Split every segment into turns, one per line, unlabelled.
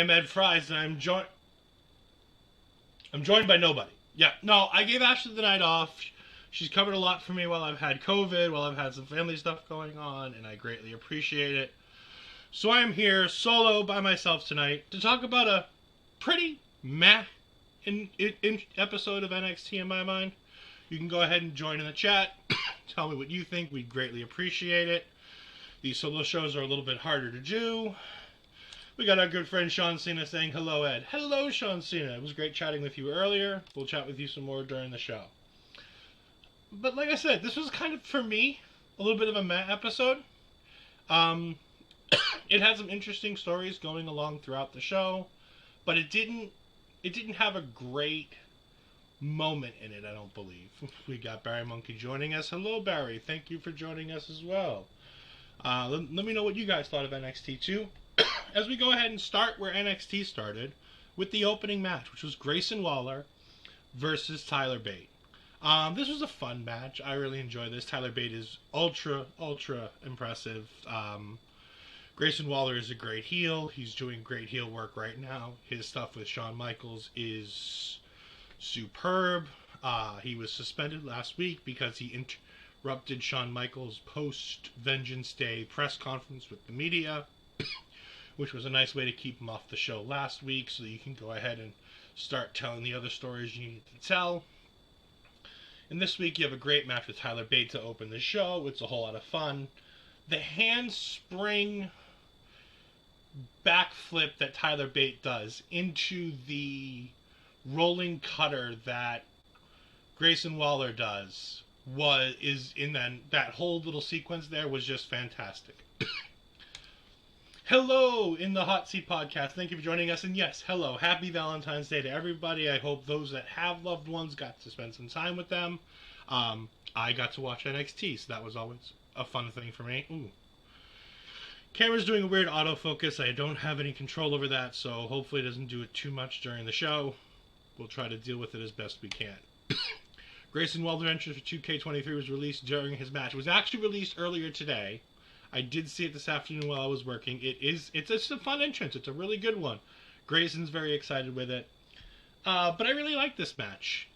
am Ed Fries, and I'm joined by nobody. Yeah, no, I gave Ashley the night off. She's covered a lot for me while I've had COVID, while I've had some family stuff going on, and I greatly appreciate it. So I am here solo by myself tonight to talk about a pretty meh in episode of NXT in my mind. You can go ahead and join in the chat. Tell me what you think. We'd greatly appreciate it. These solo shows are a little bit harder to do. We got our good friend Sean Cena saying hello, Ed. Hello, Sean Cena. It was great chatting with you earlier. We'll chat with you some more during the show. But like I said, this was kind of, for me, a little bit of a meh episode. It had some interesting stories going along throughout the show, but it didn't have a great moment in it, I don't believe. We got Barry Monkey joining us. Hello, Barry. Thank you for joining us as well. Let me know what you guys thought of NXT too. As we go ahead and start where NXT started, with the opening match, which was Grayson Waller versus Tyler Bate. This was a fun match. I really enjoyed this. Tyler Bate is ultra impressive. Grayson Waller is a great heel. He's doing great heel work right now. His stuff with Shawn Michaels is superb. He was suspended last week because he interrupted Shawn Michaels' post-Vengeance Day press conference with the media, which was a nice way to keep him off the show last week so that you can go ahead and start telling the other stories you need to tell. And this week you have a great match with Tyler Bate to open the show. It's a whole lot of fun. The handspring backflip that Tyler Bate does into the rolling cutter that Grayson Waller does is in that whole little sequence there was just fantastic. Hello in the Hot Seat Podcast. Thank you for joining us. And yes, hello. Happy Valentine's Day to everybody. I hope those that have loved ones got to spend some time with them. I got to watch NXT, so that was always a fun thing for me. Ooh. Camera's doing a weird autofocus. I don't have any control over that, so hopefully it doesn't do it too much during the show. We'll try to deal with it as best we can. Grayson Waller entrance for 2K23 was released during his match. It was actually released earlier today. I did see it this afternoon while I was working. It's a fun entrance. It's a really good one. Grayson's very excited with it. But I really like this match.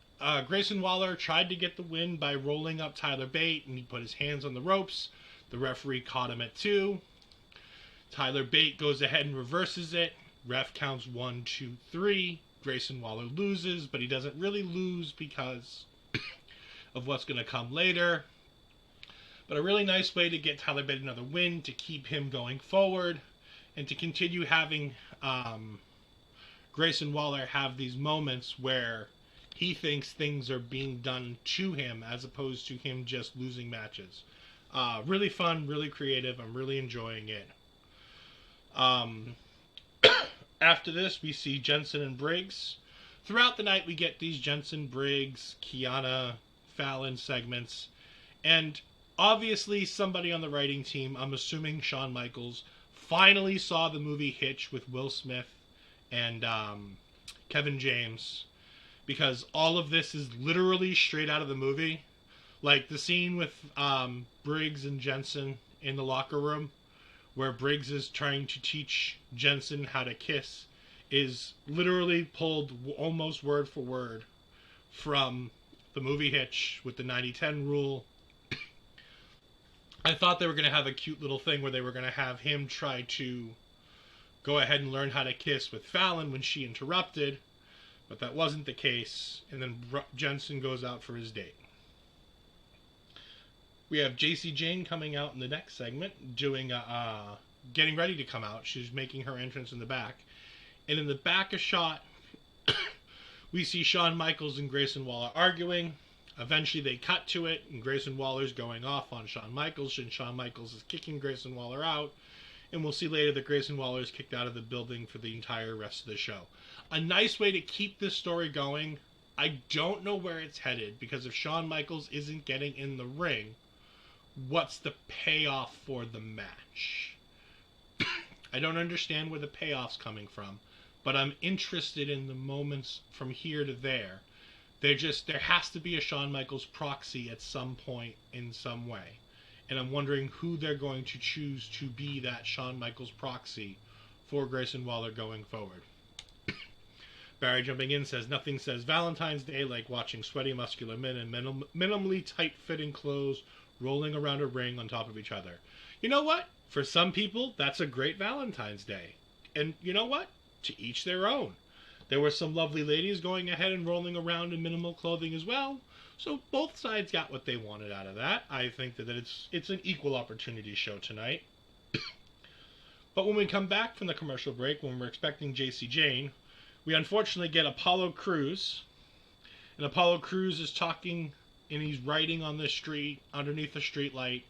Grayson Waller tried to get the win by rolling up Tyler Bate, and he put his hands on the ropes. The referee caught him at 2. Tyler Bate goes ahead and reverses it. Ref counts 1, 2, 3. Grayson Waller loses, but he doesn't really lose because of what's going to come later. But a really nice way to get Tyler Bate another win, to keep him going forward, and to continue having Grayson Waller have these moments where he thinks things are being done to him as opposed to him just losing matches. Really fun, really creative. I'm really enjoying it. After this, we see Jensen and Briggs. Throughout the night, we get these Jensen, Briggs, Kiana, Fallon segments. And obviously, somebody on the writing team, I'm assuming Shawn Michaels, finally saw the movie Hitch with Will Smith and Kevin James. Because all of this is literally straight out of the movie. Like the scene with Briggs and Jensen in the locker room, where Briggs is trying to teach Jensen how to kiss, is literally pulled almost word for word from the movie Hitch with the 90-10 rule. I thought they were going to have a cute little thing where they were going to have him try to go ahead and learn how to kiss with Fallon when she interrupted, but that wasn't the case, and then Jensen goes out for his date. We have JC Jane coming out in the next segment, doing getting ready to come out. She's making her entrance in the back. And in the back a shot, we see Shawn Michaels and Grayson Waller arguing. Eventually they cut to it, and Grayson Waller's going off on Shawn Michaels, and Shawn Michaels is kicking Grayson Waller out. And we'll see later that Grayson Waller is kicked out of the building for the entire rest of the show. A nice way to keep this story going. I don't know where it's headed, because if Shawn Michaels isn't getting in the ring, what's the payoff for the match? I don't understand where the payoff's coming from, but I'm interested in the moments from here to there. There has to be a Shawn Michaels proxy at some point in some way. And I'm wondering who they're going to choose to be that Shawn Michaels proxy for Grayson Waller going forward. Barry jumping in says, nothing says Valentine's Day like watching sweaty muscular men in minimally tight-fitting clothes rolling around a ring on top of each other. You know what? For some people, that's a great Valentine's Day. And you know what? To each their own. There were some lovely ladies going ahead and rolling around in minimal clothing as well. So both sides got what they wanted out of that. I think that it's an equal opportunity show tonight. But when we come back from the commercial break, when we're expecting JC Jane, we unfortunately get Apollo Crews. And Apollo Crews is talking, and he's writing on the street, underneath the street light,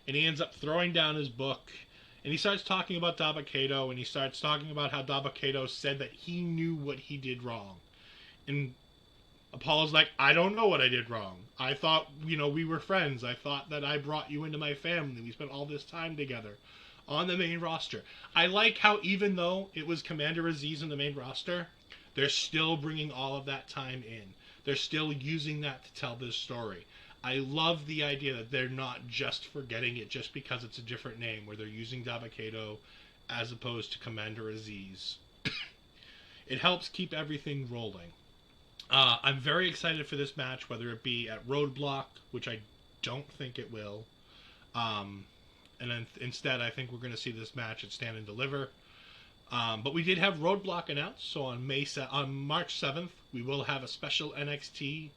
and he ends up throwing down his book, and he starts talking about Dabba-Kato, and he starts talking about how Dabba-Kato said that he knew what he did wrong. And Apollo's like, I don't know what I did wrong. I thought, we were friends. I thought that I brought you into my family. We spent all this time together on the main roster. I like how even though it was Commander Aziz in the main roster, they're still bringing all of that time in. They're still using that to tell this story. I love the idea that they're not just forgetting it just because it's a different name, where they're using Dabba-Kato as opposed to Commander Aziz. It helps keep everything rolling. I'm very excited for this match, whether it be at Roadblock, which I don't think it will. And then instead, I think we're going to see this match at Stand and Deliver. But we did have Roadblock announced, so on March 7th, we will have a special NXT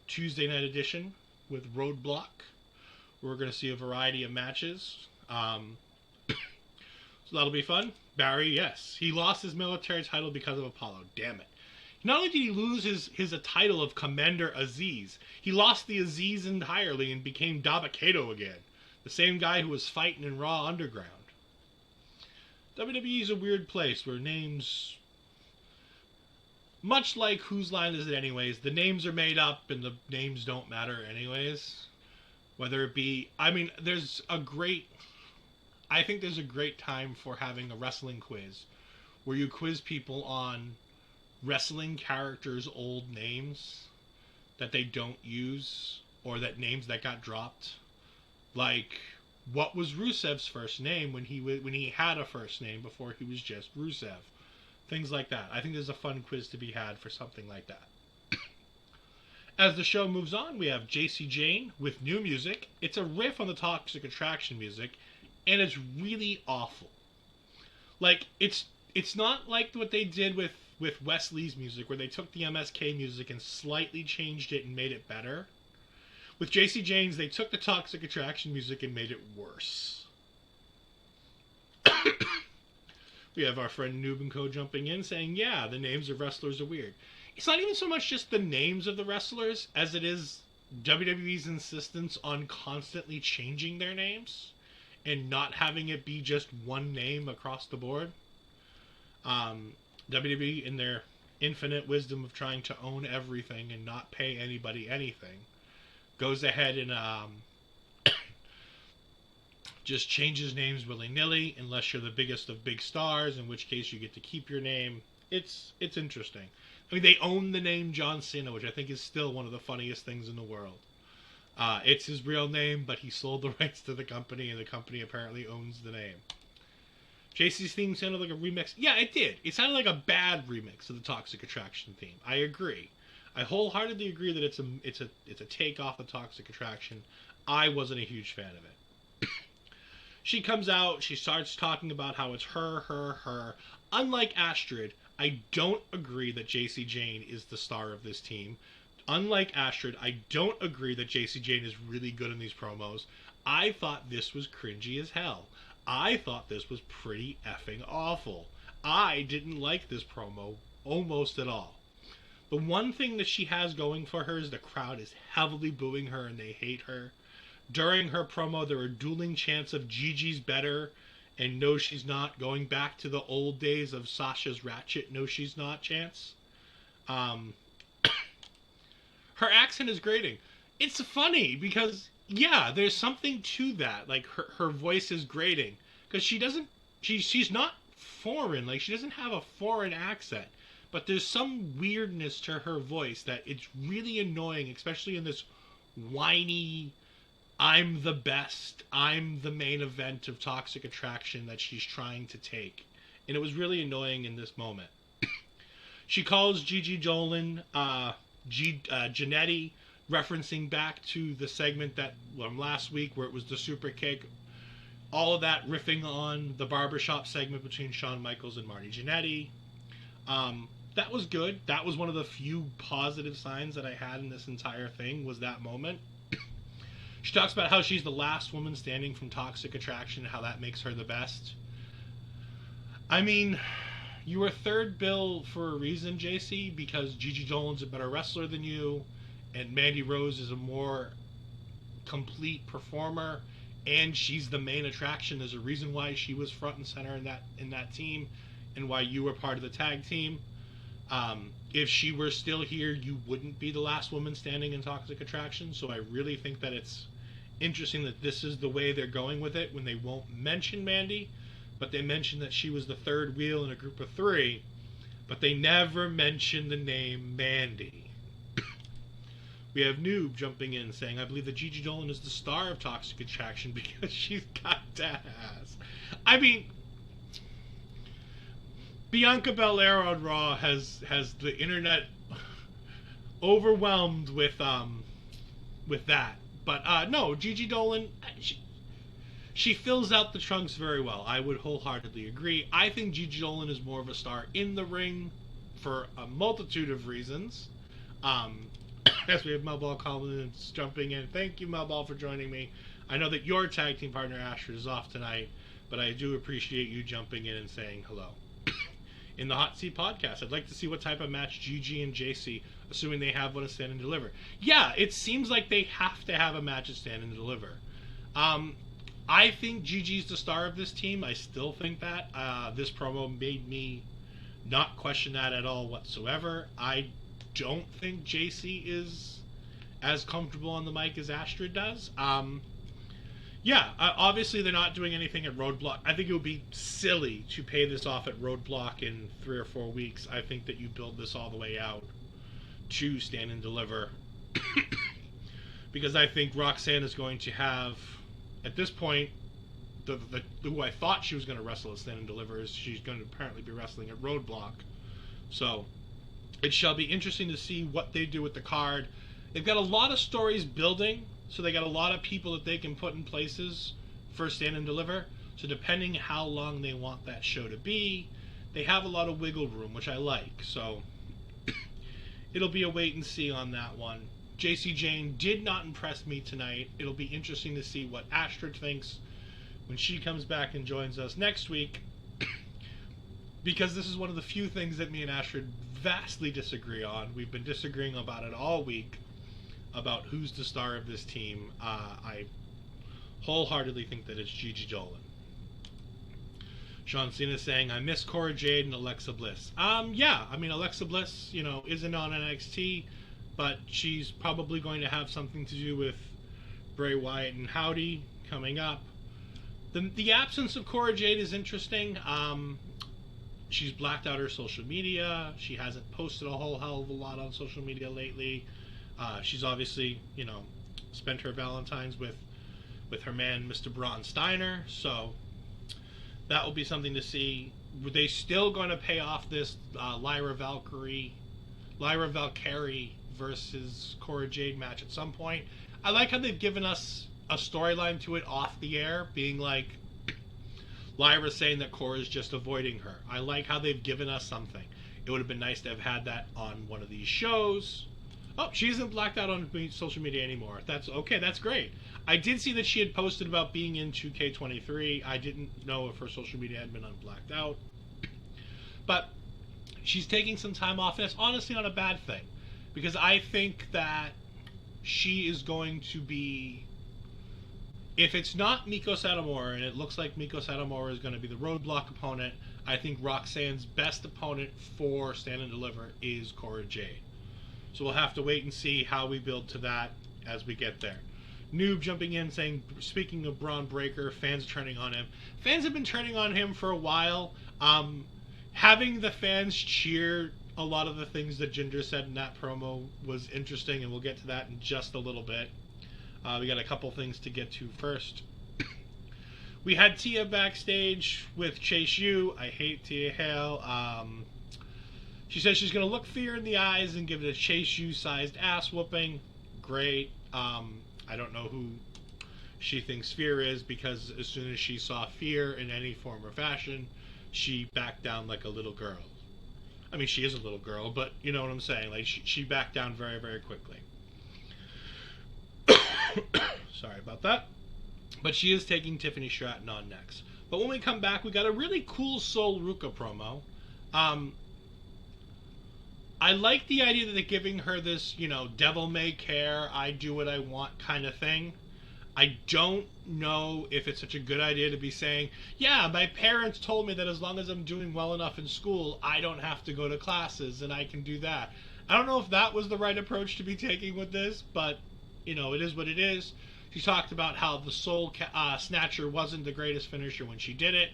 Tuesday night edition with Roadblock. We're going to see a variety of matches. So that'll be fun. Barry, yes. He lost his military title because of Apollo. Damn it. Not only did he lose his title of Commander Aziz, he lost the Aziz entirely and became Dabba-Kato again. The same guy who was fighting in Raw Underground. WWE is a weird place where names, much like Whose Line Is It Anyways, the names are made up and the names don't matter anyways. Whether it be, I think there's a great time for having a wrestling quiz where you quiz people on wrestling characters' old names that they don't use, or that names that got dropped. Like, what was Rusev's first name when he had a first name before he was just Rusev? Things like that. I think there's a fun quiz to be had for something like that. As the show moves on, we have JC Jane with new music. It's a riff on the Toxic Attraction music, and it's really awful. Like, it's not like what they did with Wesley's music, where they took the MSK music and slightly changed it and made it better. With JC Jane's, they took the Toxic Attraction music and made it worse. We have our friend Noob and Co. jumping in saying, yeah, the names of wrestlers are weird. It's not even so much just the names of the wrestlers as it is WWE's insistence on constantly changing their names and not having it be just one name across the board. WWE, in their infinite wisdom of trying to own everything and not pay anybody anything, goes ahead and just changes names willy-nilly, unless you're the biggest of big stars, in which case you get to keep your name. It's interesting. I mean, they own the name John Cena, which I think is still one of the funniest things in the world. It's his real name, but he sold the rights to the company, and the company apparently owns the name. JC's theme sounded like a remix. Yeah, it did. It sounded like a bad remix of the Toxic Attraction theme. I agree. I wholeheartedly agree that it's a take off of Toxic Attraction. I wasn't a huge fan of it. She comes out, she starts talking about how it's her. Unlike Astrid, I don't agree that JC Jane is the star of this team. Unlike Astrid, I don't agree that JC Jane is really good in these promos. I thought this was cringy as hell. I thought this was pretty effing awful. I didn't like this promo almost at all. The one thing that she has going for her is the crowd is heavily booing her and they hate her. During her promo, there were dueling chants of Gigi's better and no she's not, going back to the old days of Sasha's Ratchet no she's not chants. Her accent is grating. It's funny because, yeah, there's something to that. Like, her voice is grating because she's not foreign. Like, she doesn't have a foreign accent. But there's some weirdness to her voice that it's really annoying, especially in this whiny, I'm the best, I'm the main event of Toxic Attraction that she's trying to take. and it was really annoying in this moment. She calls Gigi Dolan Janetti, referencing back to the segment that from last week where it was the super kick. All of that riffing on the barbershop segment between Shawn Michaels and Marty Jannetty. That was good. That was one of the few positive signs that I had in this entire thing, was that moment. She talks about how she's the last woman standing from Toxic Attraction, how that makes her the best. I mean, you were third bill for a reason, JC, because Gigi Dolan's a better wrestler than you, and Mandy Rose is a more complete performer, and she's the main attraction. There's a reason why she was front and center in that team, and why you were part of the tag team. If she were still here, you wouldn't be the last woman standing in Toxic Attraction. So I really think that it's interesting that this is the way they're going with it, when they won't mention Mandy, but they mention that she was the third wheel in a group of three, but they never mention the name Mandy. We have Noob jumping in saying, I believe that Gigi Dolan is the star of Toxic Attraction because she's got ass. I mean, Bianca Belair on Raw has the internet overwhelmed with that. But no, Gigi Dolan, she fills out the trunks very well. I would wholeheartedly agree. I think Gigi Dolan is more of a star in the ring for a multitude of reasons. As we have Melball Collins jumping in. Thank you, Melball, for joining me. I know that your tag team partner, Astrid, is off tonight, but I do appreciate you jumping in and saying hello. In the Hot Seat Podcast, I'd like to see what type of match Gigi and JC, assuming they have one, to Stand and Deliver. Yeah, it seems like they have to have a match at Stand and Deliver. I think Gigi's the star of this team. I still think that. This promo made me not question that at all whatsoever. I don't think JC is as comfortable on the mic as Astrid does. Obviously they're not doing anything at Roadblock. I think it would be silly to pay this off at Roadblock in 3 or 4 weeks. I think that you build this all the way out to Stand and Deliver. Because I think Roxanne is going to have, at this point, who I thought she was going to wrestle at Stand and Deliver, is she's going to apparently be wrestling at Roadblock. So it shall be interesting to see what they do with the card. They've got a lot of stories building, so they got a lot of people that they can put in places for Stand and Deliver. So depending how long they want that show to be, they have a lot of wiggle room, which I like. So it'll be a wait and see on that one. JC Jane did not impress me tonight. It'll be interesting to see what Astrid thinks when she comes back and joins us next week. Because this is one of the few things that me and Astrid vastly disagree on. We've been disagreeing about it all week, about who's the star of this team. I wholeheartedly think that it's Gigi Dolan. Sean Cena saying, I miss Cora Jade and Alexa Bliss. Alexa Bliss, isn't on NXT, but she's probably going to have something to do with Bray Wyatt and Howdy coming up. The absence of Cora Jade is interesting. She's blacked out her social media. She hasn't posted a whole hell of a lot on social media lately. She's obviously, spent her Valentine's with her man, Mr. Braun Steiner. So that will be something to see. Were they still going to pay off this Lyra Valkyrie versus Cora Jade match at some point? I like how they've given us a storyline to it off the air, being like Lyra saying that Cora's just avoiding her. I like how they've given us something. It would have been nice to have had that on one of these shows. Oh, she isn't blacked out on social media anymore. That's okay. That's great. I did see that she had posted about being in 2K23. I didn't know if her social media had been unblacked out. But she's taking some time off, and it's honestly not a bad thing. Because I think that she is going to be... If it's not Meiko Satomura, and it looks like Meiko Satomura is going to be the Roadblock opponent, I think Roxanne's best opponent for Stand and Deliver is Cora Jade. So we'll have to wait and see how we build to that as we get there. Noob jumping in saying, speaking of Braun Breaker, fans are turning on him. Fans have been turning on him for a while. Having the fans cheer a lot of the things that Ginger said in that promo was interesting, and we'll get to that in just a little bit. We got a couple things to get to first. We had Tia backstage with Chase U. I hate Tia Hale. She says she's going to look fear in the eyes and give it a Chase U-sized ass whooping. Great. I don't know who she thinks fear is, because as soon as she saw fear in any form or fashion, she backed down like a little girl. I mean, she is a little girl, but you know what I'm saying. Like, she backed down very, very quickly. Sorry about that. But she is taking Tiffany Stratton on next. But when we come back, we got a really cool Sol Ruca promo. I like the idea that they're giving her this, devil may care, I do what I want kind of thing. I don't know if it's such a good idea to be saying, yeah, my parents told me that as long as I'm doing well enough in school, I don't have to go to classes and I can do that. I don't know if that was the right approach to be taking with this, but, it is what it is. She talked about how the Soul Snatcher wasn't the greatest finisher when she did it.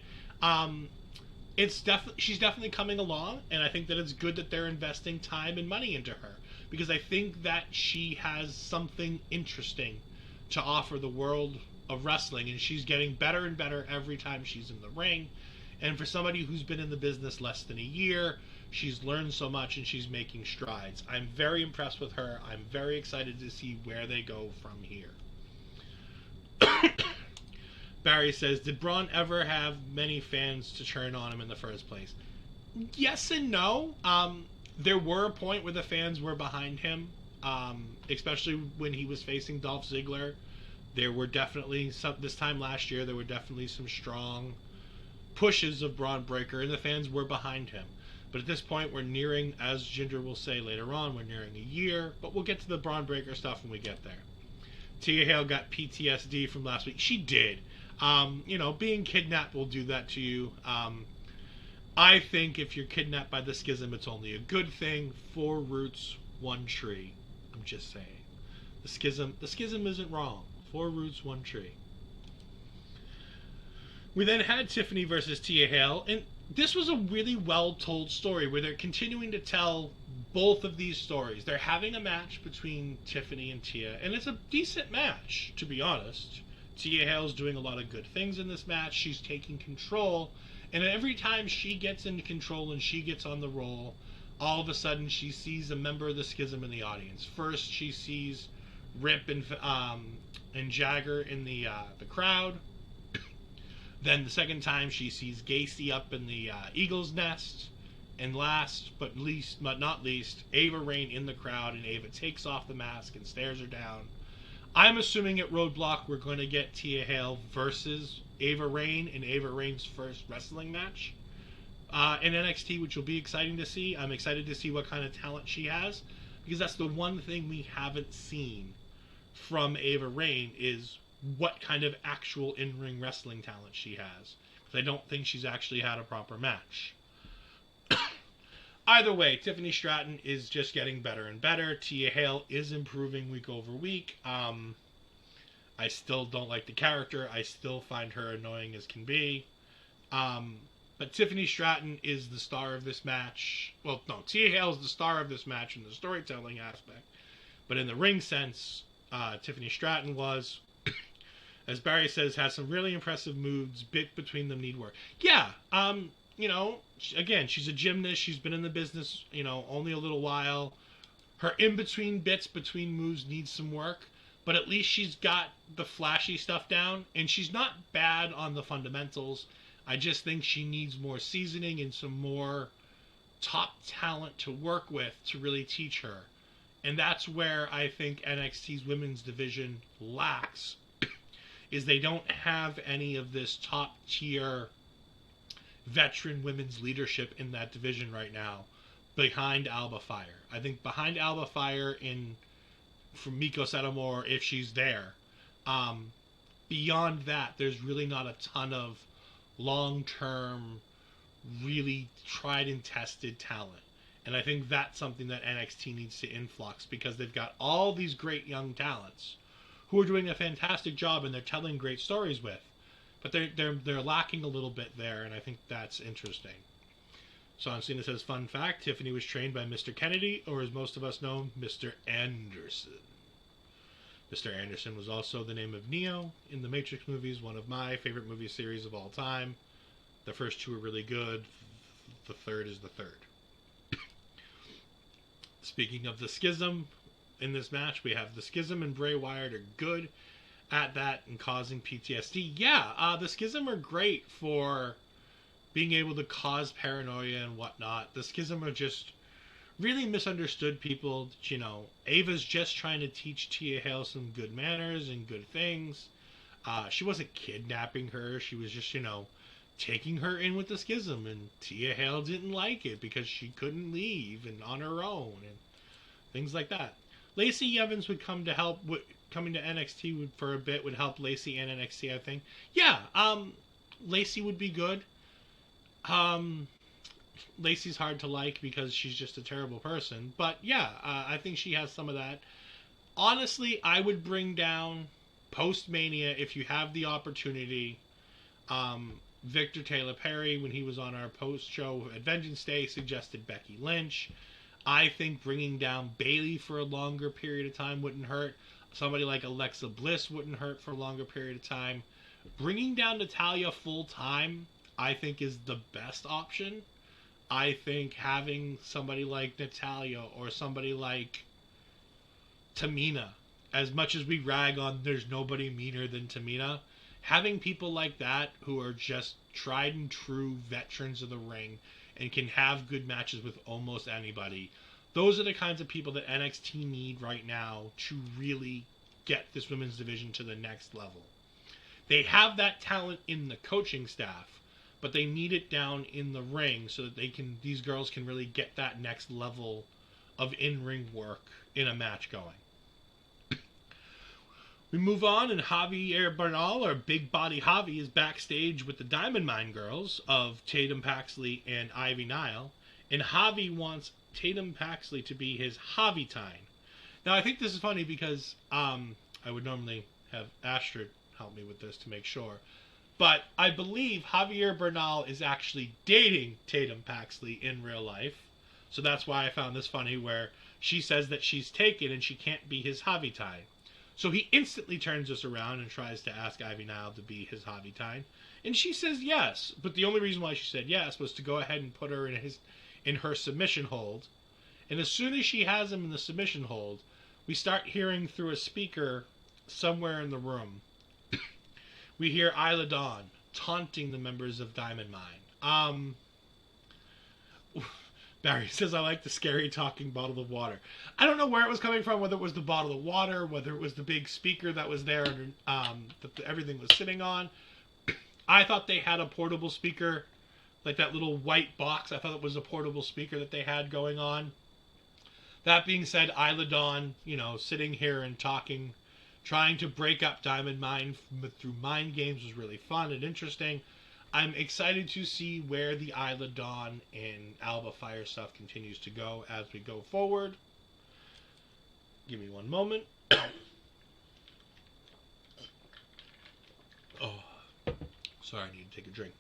She's definitely coming along, and I think that it's good that they're investing time and money into her, because I think that she has something interesting to offer the world of wrestling, and she's getting better and better every time she's in the ring. And for somebody who's been in the business less than a year, she's learned so much and she's making strides. I'm very impressed with her. I'm very excited to see where they go from here. Barry says, did Braun ever have many fans to turn on him in the first place? Yes and no. There were a point where the fans were behind him, especially when he was facing Dolph Ziggler. There were definitely this time last year, there were definitely some strong pushes of Braun Breaker, and the fans were behind him. But at this point, we're nearing, as Jinder will say later on, we're nearing a year. But we'll get to the Braun Breaker stuff when we get there. Tia Hale got PTSD from last week. She did. Being kidnapped will do that to you. I think if you're kidnapped by the schism, it's only a good thing. 4 roots, 1 tree. I'm just saying. The schism isn't wrong. 4 roots, 1 tree. We then had Tiffany versus Tia Hale, and this was a really well-told story where they're continuing to tell both of these stories. They're having a match between Tiffany and Tia, and it's a decent match, to be honest. Tia Hale's doing a lot of good things in this match. She's taking control, and every time she gets into control and she gets on the roll, all of a sudden she sees a member of the schism in the audience. First, she sees Rip and Jagger in the crowd. Then the second time, she sees Gacy up in the Eagle's Nest. And last but not least, Ava Raine in the crowd, and Ava takes off the mask and stares her down. I'm assuming at Roadblock we're going to get Tia Hale versus Ava Raine in Ava Raine's first wrestling match in NXT, which will be exciting to see. I'm excited to see what kind of talent she has, because that's the one thing we haven't seen from Ava Raine is what kind of actual in-ring wrestling talent she has. Because I don't think she's actually had a proper match. Either way, Tiffany Stratton is just getting better and better. Tia Hale is improving week over week. I still don't like the character. I still find her annoying as can be. But Tiffany Stratton is the star of this match. Well, no, Tia Hale is the star of this match in the storytelling aspect. But in the ring sense, Tiffany Stratton was, as Barry says, has some really impressive moves. Bit between them need work. Yeah, again, she's a gymnast. She's been in the business, only a little while. Her in-between bits, between moves, needs some work. But at least she's got the flashy stuff down. And she's not bad on the fundamentals. I just think she needs more seasoning and some more top talent to work with to really teach her. And that's where I think NXT's women's division lacks, is they don't have any of this top-tier veteran women's leadership in that division right now behind Alba Fire. I think behind Alba Fire from Meiko Satomura, if she's there, beyond that, there's really not a ton of long-term, really tried and tested talent. And I think that's something that NXT needs to influx, because they've got all these great young talents who are doing a fantastic job and they're telling great stories with. But they're lacking a little bit there, and I think that's interesting. Sean Cena says, fun fact, Tiffany was trained by Mr. Kennedy, or as most of us know, Mr. Anderson. Mr. Anderson was also the name of Neo in the Matrix movies, one of my favorite movie series of all time. The first two are really good. The third is the third. Speaking of the schism in this match, we have the schism and Bray Wyatt are good at that and causing PTSD. Yeah, the schism are great for being able to cause paranoia and whatnot. The schism are just really misunderstood people. You know, Ava's just trying to teach Tia Hale some good manners and good things. She wasn't kidnapping her. She was just, you know, taking her in with the schism, and Tia Hale didn't like it because she couldn't leave and on her own and things like that. Lacey Evans would come to help. Coming to NXT for a bit would help Lacey and NXT, I think. Yeah, Lacey would be good. Lacey's hard to like because she's just a terrible person. But yeah, I think she has some of that. Honestly, I would bring down post-Mania, if you have the opportunity, Victor Taylor Perry, when he was on our post-show at Vengeance Day, suggested Becky Lynch. I think bringing down Bayley for a longer period of time wouldn't hurt. Somebody like Alexa Bliss wouldn't hurt for a longer period of time. Bringing down Natalya full-time, I think, is the best option. I think having somebody like Natalya or somebody like Tamina, as much as we rag on there's nobody meaner than Tamina, having people like that who are just tried and true veterans of the ring and can have good matches with almost anybody, those are the kinds of people that NXT need right now to really get this women's division to the next level. They have that talent in the coaching staff, but they need it down in the ring so that these girls can really get that next level of in-ring work in a match going. We move on, and Javier Bernal, or Big Body Javi, is backstage with the Diamond Mine girls of Tatum Paxley and Ivy Nile, and Javi wants Tatum Paxley to be his Javi-tine. Now, I think this is funny because I would normally have Astrid help me with this to make sure, but I believe Javier Bernal is actually dating Tatum Paxley in real life, so that's why I found this funny, where she says that she's taken and she can't be his Javi-tine. So he instantly turns this around and tries to ask Ivy Nile to be his Javi-tine, and she says yes. But the only reason why she said yes was to go ahead and put her in her submission hold. And as soon as she has him in the submission hold, we start hearing through a speaker somewhere in the room. We hear Isla Dawn taunting the members of Diamond Mine. Barry says, I like the scary talking bottle of water. I don't know where it was coming from, whether it was the bottle of water, whether it was the big speaker that was there that everything was sitting on. I thought they had a portable speaker, like that little white box. I thought it was a portable speaker that they had going on. That being said, Isla Dawn, sitting here and talking, trying to break up Diamond Mine through mind games was really fun and interesting. I'm excited to see where the Isla Dawn and Alba Fire stuff continues to go as we go forward. Give me one moment. Oh, sorry, I need to take a drink.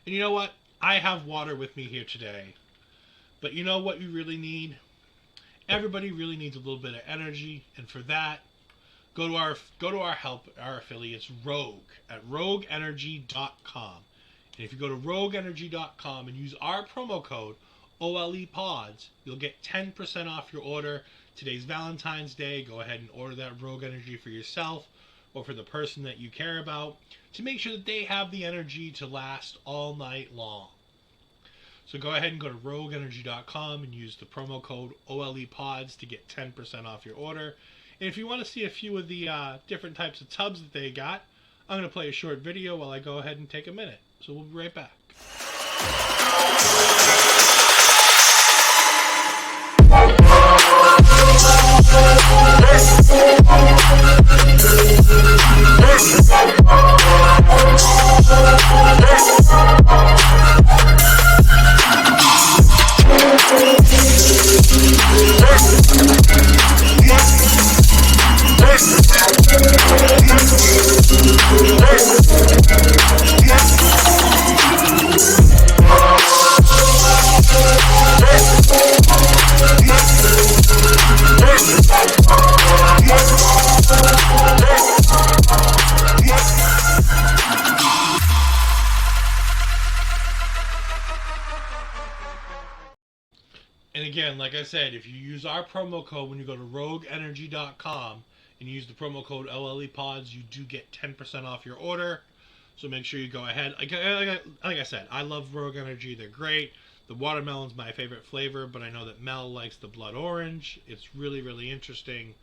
And you know what? I have water with me here today. But you know what we really need? Everybody really needs a little bit of energy, and for that, go to our affiliates, Rogue, at rogueenergy.com. And if you go to rogueenergy.com and use our promo code OLEPODS, you'll get 10% off your order. Today's Valentine's Day. Go ahead and order that Rogue Energy for yourself or for the person that you care about to make sure that they have the energy to last all night long. So go ahead and go to rogueenergy.com and use the promo code OLEPODS to get 10% off your order. And if you want to see a few of the different types of tubs that they got, I'm going to play a short video while I go ahead and take a minute. So we'll be right back. again, like I said, if you use our promo code when you go to rogueenergy.com and you use the promo code OLEPods, you do get 10% off your order. So make sure you go ahead. Like I said, I love Rogue Energy. They're great. The watermelon's my favorite flavor, but I know that Mel likes the blood orange. It's really, really interesting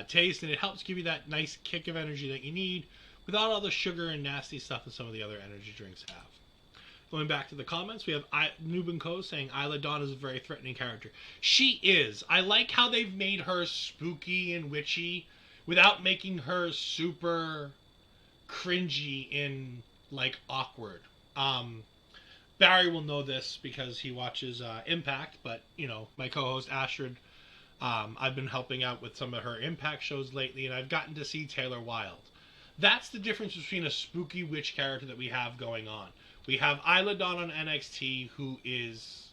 taste, and it helps give you that nice kick of energy that you need without all the sugar and nasty stuff that some of the other energy drinks have. Going back to the comments, we have Noob & Co. saying Isla Dawn is a very threatening character. She is. I like how they've made her spooky and witchy without making her super cringy and, like, awkward. Barry will know this because he watches Impact, but, you know, my co-host Astrid, I've been helping out with some of her Impact shows lately, and I've gotten to see Taylor Wilde. That's the difference between a spooky witch character that we have going on. We have Isla Dawn on NXT, who is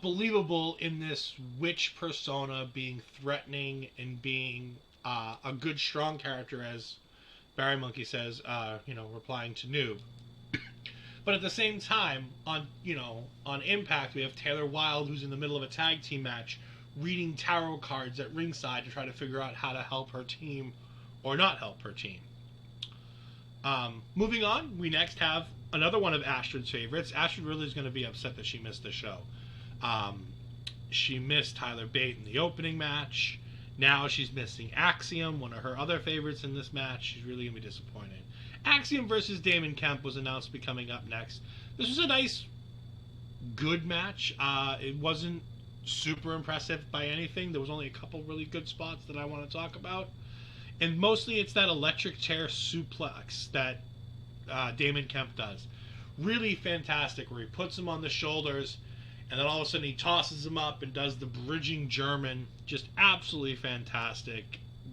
believable in this witch persona, being threatening and being a good, strong character, as Barry Monkey says, replying to Noob. But at the same time, on Impact, we have Taylor Wilde, who's in the middle of a tag team match, reading tarot cards at ringside to try to figure out how to help her team or not help her team. Moving on, we next have another one of Astrid's favorites. Astrid really is going to be upset that she missed the show. She missed Tyler Bate in the opening match. Now she's missing Axiom, one of her other favorites in this match. She's really going to be disappointed. Axiom versus Damon Kemp was announced to be coming up next. This was a nice, good match. It wasn't super impressive by anything. There was only a couple really good spots that I want to talk about. And mostly it's that electric chair suplex that Damon Kemp does. Really fantastic, where he puts him on the shoulders and then all of a sudden he tosses him up and does the bridging German. Just absolutely fantastic.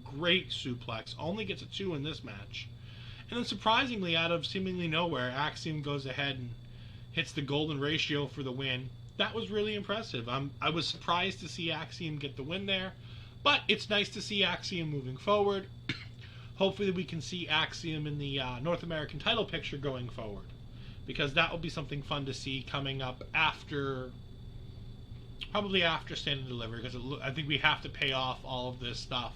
Great suplex. Only gets a 2 in this match. And then surprisingly, out of seemingly nowhere, Axiom goes ahead and hits the golden ratio for the win. That was really impressive. I was surprised to see Axiom get the win there, but it's nice to see Axiom moving forward. Hopefully we can see Axiom in the North American title picture going forward, because that will be something fun to see coming up probably after Stand and Deliver, because I think we have to pay off all of this stuff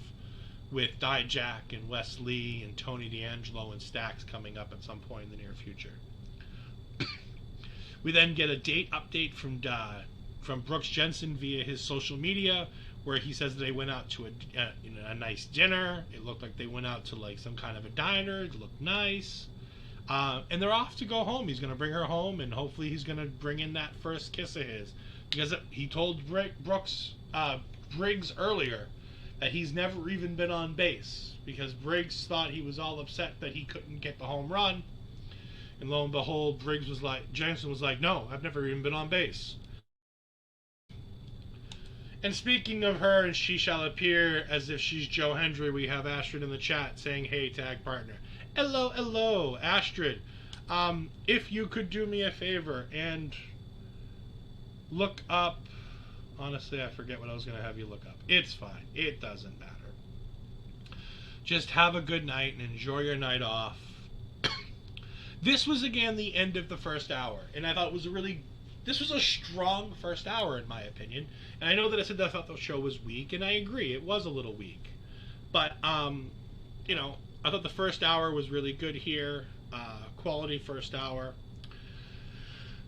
with Dijak and Wes Lee and Tony D'Angelo and Stax coming up at some point in the near future. We then get a date update from Brooks Jensen via his social media, where he says that they went out to a nice dinner. It looked like they went out to like some kind of a diner. It looked nice. And they're off to go home. He's going to bring her home, and hopefully he's going to bring in that first kiss of his. Because he told Briggs earlier that he's never even been on base, because Briggs thought he was all upset that he couldn't get the home run. And lo and behold, Jensen was like, no, I've never even been on base. And speaking of her, and she shall appear as if she's Joe Hendry, we have Astrid in the chat saying, hey, tag partner. Hello, Astrid. If you could do me a favor and look up, honestly, I forget what I was going to have you look up. It's fine. It doesn't matter. Just have a good night and enjoy your night off. This was, again, the end of the first hour, and I thought this was a strong first hour, in my opinion. And I know that I said that I thought the show was weak, and I agree, it was a little weak. But, I thought the first hour was really good here. Quality first hour.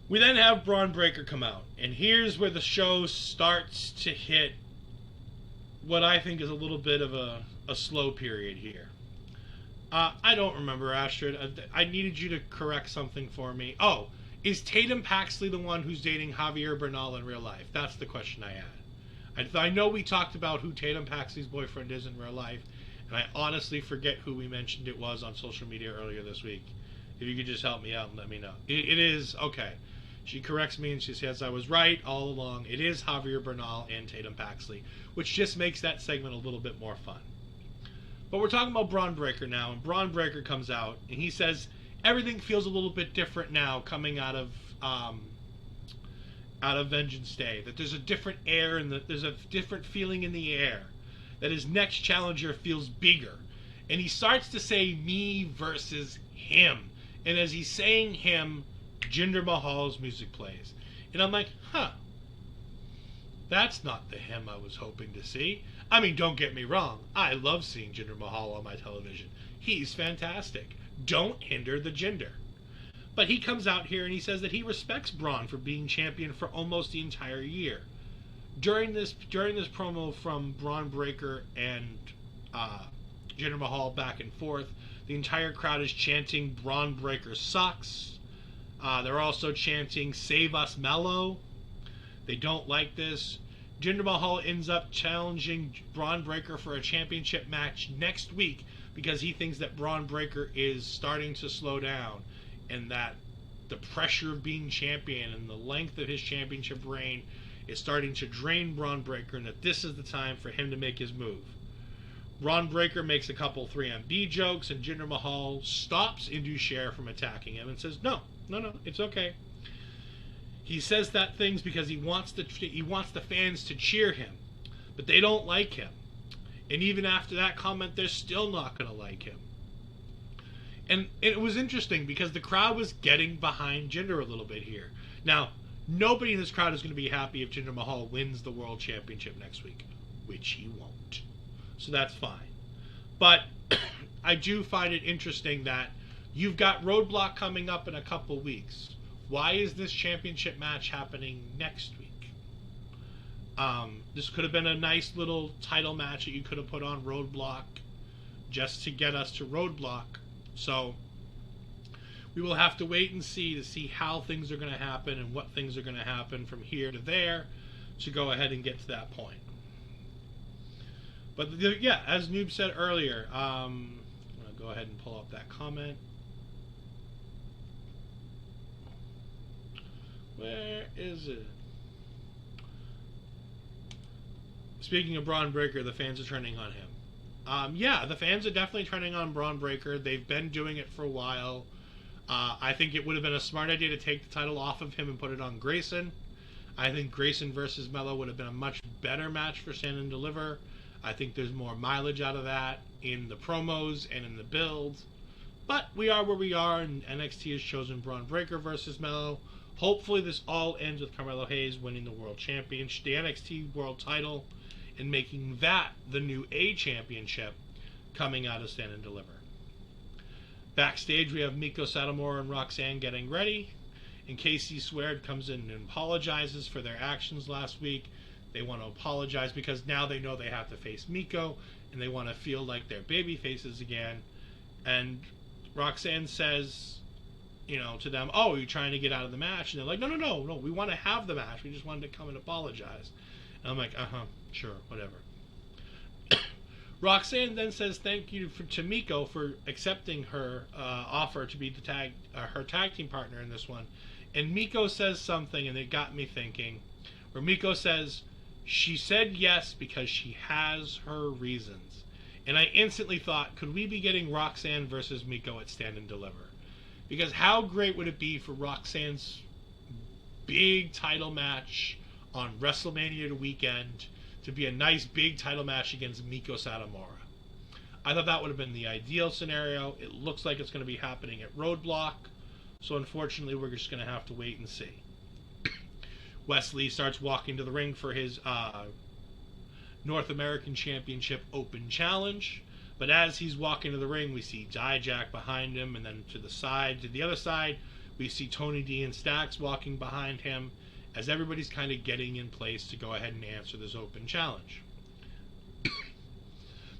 We then have Braun Breaker come out, and here's where the show starts to hit what I think is a little bit of a slow period here. I don't remember, Astrid. I needed you to correct something for me. Oh, is Tatum Paxley the one who's dating Javier Bernal in real life? That's the question I had. I know we talked about who Tatum Paxley's boyfriend is in real life, and I honestly forget who we mentioned it was on social media earlier this week. If you could just help me out and let me know. It is, okay. She corrects me and she says I was right all along. It is Javier Bernal and Tatum Paxley, which just makes that segment a little bit more fun. But we're talking about Braun Breaker now, and Braun Breaker comes out, and he says everything feels a little bit different now coming out of Vengeance Day. That there's a different air and there's a different feeling in the air. That his next challenger feels bigger. And he starts to say me versus him. And as he's saying him, Jinder Mahal's music plays. And I'm like, huh. That's not the him I was hoping to see. I mean, don't get me wrong. I love seeing Jinder Mahal on my television. He's fantastic. Don't hinder the Jinder. But he comes out here and he says that he respects Braun for being champion for almost the entire year. During this promo from Braun Breaker and Jinder Mahal back and forth, the entire crowd is chanting Braun Breaker sucks. They're also chanting Save Us Mello. They don't like this. Jinder Mahal ends up challenging Braun Breaker for a championship match next week because he thinks that Braun Breaker is starting to slow down and that the pressure of being champion and the length of his championship reign is starting to drain Braun Breaker and that this is the time for him to make his move. Braun Breaker makes a couple 3MB jokes and Jinder Mahal stops Indusher from attacking him and says, no, it's okay. He says that things because he wants the fans to cheer him, but they don't like him. And even after that comment, they're still not going to like him. And it was interesting because the crowd was getting behind Jinder a little bit here. Now, nobody in this crowd is going to be happy if Jinder Mahal wins the World Championship next week, which he won't. So that's fine. But I do find it interesting that you've got Roadblock coming up in a couple weeks. Why is this championship match happening next week? This could have been a nice little title match that you could have put on Roadblock just to get us to Roadblock. So we will have to wait and see how things are going to happen and what things are going to happen from here to there to go ahead and get to that point. But yeah, as Noob said earlier, I'm going to go ahead and pull up that comment. Where is it? Speaking of Braun Breaker, the fans are turning on him. Yeah, the fans are definitely turning on Braun Breaker. They've been doing it for a while. I think it would have been a smart idea to take the title off of him and put it on Grayson. I think Grayson versus Mello would have been a much better match for Stand and Deliver. I think there's more mileage out of that in the promos and in the build. But we are where we are, and NXT has chosen Braun Breaker versus Mello. Hopefully this all ends with Carmelo Hayes winning the World Championship, the NXT World title, and making that the new A Championship coming out of Stand and Deliver. Backstage, we have Meiko Satomura and Roxanne getting ready, and Casey Sweard comes in and apologizes for their actions last week. They want to apologize because now they know they have to face Meiko, and they want to feel like they're baby faces again. And Roxanne says, to them, oh, are you trying to get out of the match? And they're like, no, we want to have the match. We just wanted to come and apologize. And I'm like, sure, whatever. Roxanne then says thank you to Meiko for accepting her offer to be her tag team partner in this one. And Meiko says something, and it got me thinking, where Meiko says she said yes because she has her reasons. And I instantly thought, could we be getting Roxanne versus Meiko at Stand and Deliver? Because how great would it be for Roxanne's big title match on WrestleMania weekend to be a nice big title match against Meiko Satomura? I thought that would have been the ideal scenario. It looks like it's going to be happening at Roadblock. So unfortunately, we're just going to have to wait and see. Wesley starts walking to the ring for his North American Championship Open Challenge. But as he's walking to the ring, we see Dijak behind him, and then to the other side, we see Tony D and Stax walking behind him, as everybody's kind of getting in place to go ahead and answer this open challenge.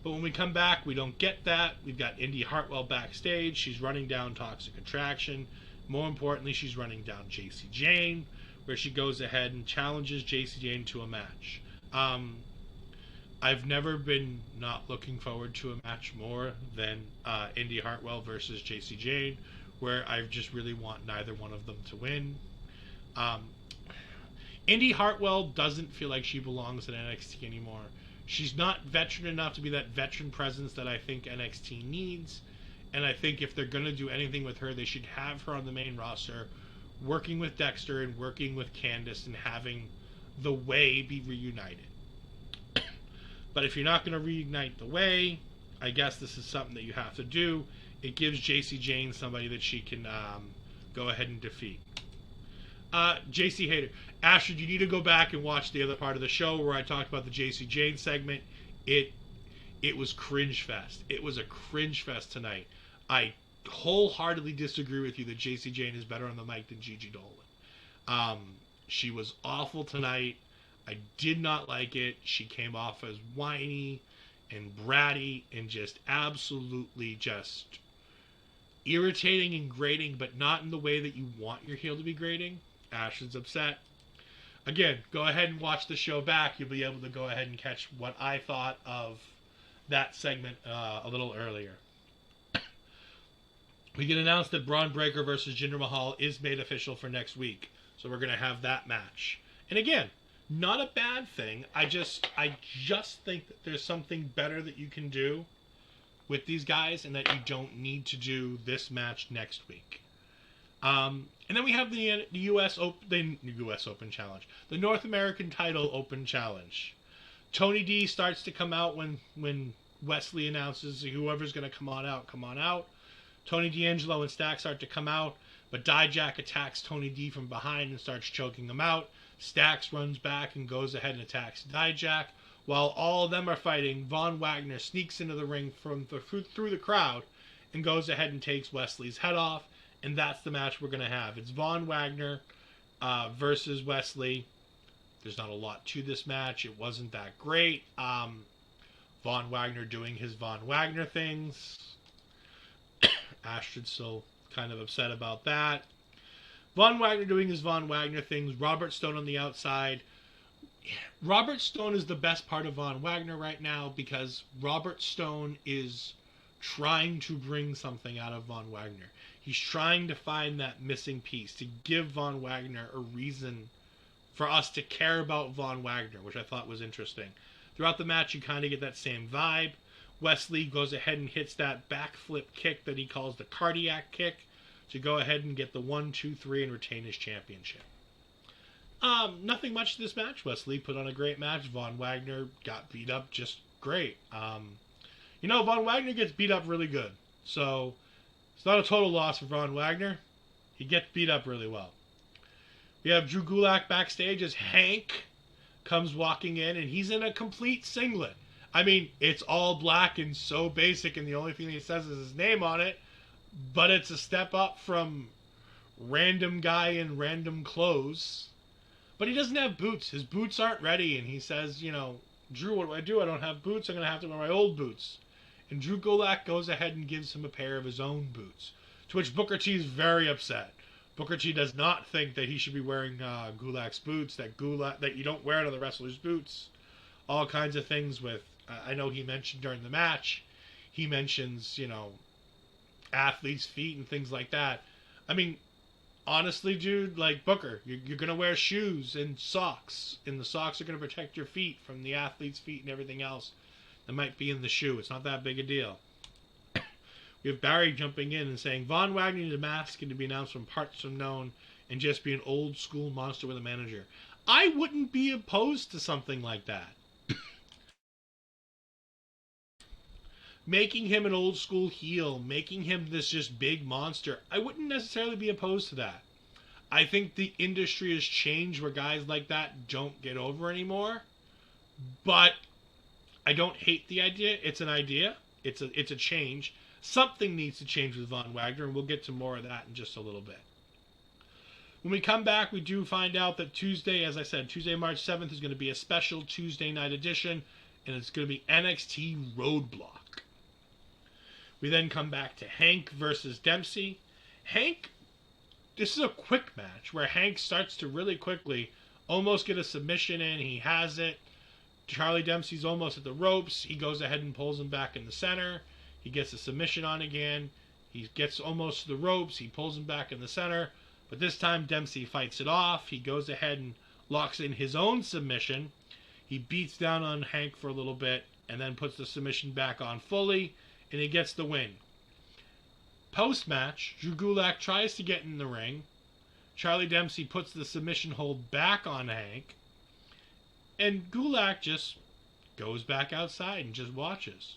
But when we come back, we don't get that. We've got Indy Hartwell backstage. She's running down Toxic Attraction. More importantly, she's running down JC Jane, where she goes ahead and challenges JC Jane to a match. I've never been not looking forward to a match more than Indy Hartwell versus JC Jane, where I just really want neither one of them to win. Indy Hartwell doesn't feel like she belongs in NXT anymore. She's not veteran enough to be that veteran presence that I think NXT needs. And I think if they're going to do anything with her, they should have her on the main roster, working with Dexter and working with Candice and having the Way be reunited. But if you're not going to reignite the Way, I guess this is something that you have to do. It gives JC Jane somebody that she can go ahead and defeat. JC Hater. Astrid, you need to go back and watch the other part of the show where I talked about the JC Jane segment. It was cringe fest. It was a cringe fest tonight. I wholeheartedly disagree with you that JC Jane is better on the mic than Gigi Dolan. She was awful tonight. I did not like it. She came off as whiny and bratty and just absolutely just irritating and grating, but not in the way that you want your heel to be grating. Ashton's upset. Again, go ahead and watch the show back. You'll be able to go ahead and catch what I thought of that segment a little earlier. We can announce that Braun Breaker versus Jinder Mahal is made official for next week. So we're going to have that match. And again, not a bad thing. I just think that there's something better that you can do with these guys and that you don't need to do this match next week. And then we have the U.S. Open Challenge. The North American Title Open Challenge. Tony D starts to come out when Wesley announces whoever's going to come on out. Tony D'Angelo and Stack start to come out, but Dijak attacks Tony D from behind and starts choking him out. Stax runs back and goes ahead and attacks Dijak. While all of them are fighting, Von Wagner sneaks into the ring through the crowd and goes ahead and takes Wesley's head off. And that's the match we're going to have. It's Von Wagner versus Wesley. There's not a lot to this match. It wasn't that great. Von Wagner doing his Von Wagner things. Astrid's still kind of upset about that. Von Wagner doing his Von Wagner things. Robert Stone on the outside. Robert Stone is the best part of Von Wagner right now because Robert Stone is trying to bring something out of Von Wagner. He's trying to find that missing piece to give Von Wagner a reason for us to care about Von Wagner, which I thought was interesting. Throughout the match, you kind of get that same vibe. Wesley goes ahead and hits that backflip kick that he calls the cardiac kick to go ahead and get the 1, 2, 3 and retain his championship. Nothing much to this match. Wesley put on a great match. Von Wagner got beat up just great. Von Wagner gets beat up really good. So it's not a total loss for Von Wagner. He gets beat up really well. We have Drew Gulak backstage as Hank comes walking in, and he's in a complete singlet. I mean, it's all black and so basic, and the only thing he says is his name on it, but it's a step up from random guy in random clothes. But he doesn't have boots. His boots aren't ready, and he says, Drew, what do I do? I don't have boots. I'm going to have to wear my old boots. And Drew Gulak goes ahead and gives him a pair of his own boots, to which Booker T is very upset. Booker T does not think that he should be wearing Gulak's boots, that you don't wear it on the wrestler's boots. All kinds of things with, I know he mentioned during the match, he mentions, athletes' feet and things like that. I mean, honestly, dude, like Booker, you're going to wear shoes and socks, and the socks are going to protect your feet from the athlete's feet and everything else that might be in the shoe. It's not that big a deal. We have Barry jumping in and saying, Von Wagner needs a mask and to be announced from parts unknown and just be an old school monster with a manager. I wouldn't be opposed to something like that. Making him an old school heel, making him this just big monster, I wouldn't necessarily be opposed to that. I think the industry has changed where guys like that don't get over anymore. But I don't hate the idea. It's an idea. It's a change. Something needs to change with Von Wagner, and we'll get to more of that in just a little bit. When we come back, we do find out that Tuesday, as I said, Tuesday, March 7th is going to be a special Tuesday night edition, and it's going to be NXT Roadblock. We then come back to Hank versus Dempsey. This is a quick match where Hank starts to really quickly almost get a submission in. He has it. Charlie Dempsey's almost at the ropes. He goes ahead and pulls him back in the center. He gets a submission on again. He gets almost to the ropes. He pulls him back in the center. But this time Dempsey fights it off. He goes ahead and locks in his own submission. He beats down on Hank for a little bit and then puts the submission back on fully. And he gets the win. Post-match, Drew Gulak tries to get in the ring. Charlie Dempsey puts the submission hold back on Hank. And Gulak just goes back outside and just watches.